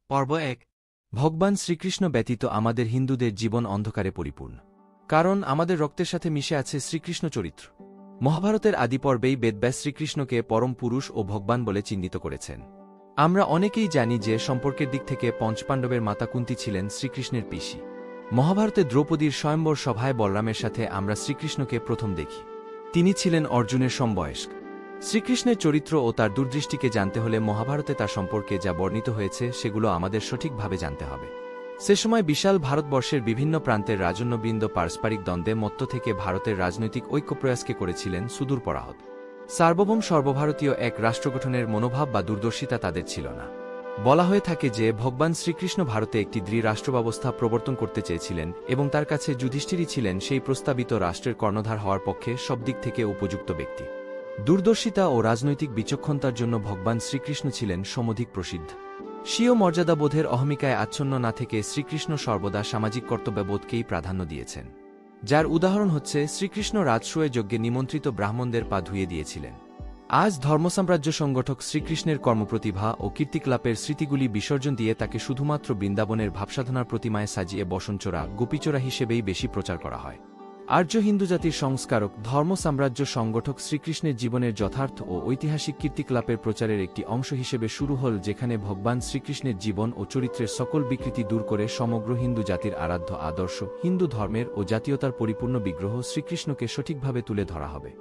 পর্ব ১। ভগবান শ্রীকৃষ্ণ ব্যতীত আমাদের হিন্দুদের জীবন অন্ধকারে পরিপূর্ণ। কারণ আমাদের রক্তের সাথে মিশে আছে শ্রীকৃষ্ণ চরিত্র। মহাভারতের আদিপর্বেই বেদব্যাস শ্রীকৃষ্ণকে পরম পুরুষ ও ভগবান বলে চিহ্নিত করেছেন। আমরা অনেকেই জানি যে সম্পর্কের দিক থেকে পঞ্চপাণ্ডবের মাতা কুন্তী ছিলেন শ্রীকৃষ্ণের পিসি। মহাভারতে দ্রৌপদীর স্বয়ম্বর সভায় বলরামের সাথে আমরা শ্রীকৃষ্ণকে প্রথম দেখি। তিনি ছিলেন অর্জুনের সমবয়স্ক। শ্রীকৃষ্ণের চরিত্র ও তার দূরদৃষ্টিকে জানতে হলে মহাভারতে তার সম্পর্কে যা বর্ণিত হয়েছে সেগুলো আমাদের সঠিকভাবে জানতে হবে। সে সময় বিশাল ভারতবর্ষের বিভিন্ন প্রান্তের রাজন্যবৃন্দ পারস্পরিক দ্বন্দ্বে মত্ত থেকে ভারতের রাজনৈতিক ঐক্যপ্রয়াসকে করেছিলেন সুদূর পরাহত। সার্বভৌম সর্বভারতীয় এক রাষ্ট্র গঠনের মনোভাব বা দূরদর্শিতা তাদের ছিল না। বলা হয়ে থাকে যে ভগবান শ্রীকৃষ্ণ ভারতে একটি দৃঢ় রাষ্ট্রব্যবস্থা প্রবর্তন করতে চেয়েছিলেন এবং তার কাছে যুধিষ্ঠিরই ছিলেন সেই প্রস্তাবিত রাষ্ট্রের কর্ণধার হওয়ার পক্ষে সব দিক থেকে উপযুক্ত ব্যক্তি। দূরদর্শিতা ও রাজনৈতিক বিচক্ষণতার জন্য ভগবান শ্রীকৃষ্ণ ছিলেন সমধিক প্রসিদ্ধ। স্বীয় মর্যাদাবোধের অহমিকায় আচ্ছন্ন না থেকে শ্রীকৃষ্ণ সর্বদা সামাজিক কর্তব্যবোধকেই প্রাধান্য দিয়েছেন। যার উদাহরণ হচ্ছে শ্রীকৃষ্ণ রাজসূয় যজ্ঞে নিমন্ত্রিত ব্রাহ্মণদের পা ধুয়ে দিয়েছিলেন। আজ ধর্মসাম্রাজ্য সংগঠক শ্রীকৃষ্ণের কর্মপ্রতিভা ও কীর্তিকলাপের স্মৃতিগুলি বিসর্জন দিয়ে তাকে শুধুমাত্র বৃন্দাবনের ভাবসাধনার প্রতিমায় সাজিয়ে বসনচোরা গোপীচোরা হিসেবেই বেশি প্রচার করা হয়। আর্য হিন্দু জাতির সংস্কারক ধর্মসাম্রাজ্য সংগঠক শ্রীকৃষ্ণের জীবনের যথার্থ ও ঐতিহাসিক কীর্তিকলাপের প্রচারের একটি অংশ হিসেবে শুরু হল, যেখানে ভগবান শ্রীকৃষ্ণের জীবন ও চরিত্রের সকল বিকৃতি দূর করে সমগ্র হিন্দু জাতির আরাধ্য আদর্শ, হিন্দু ধর্মের ও জাতীয়তার পরিপূর্ণ বিগ্রহ শ্রীকৃষ্ণকে সঠিকভাবে তুলে ধরা হবে।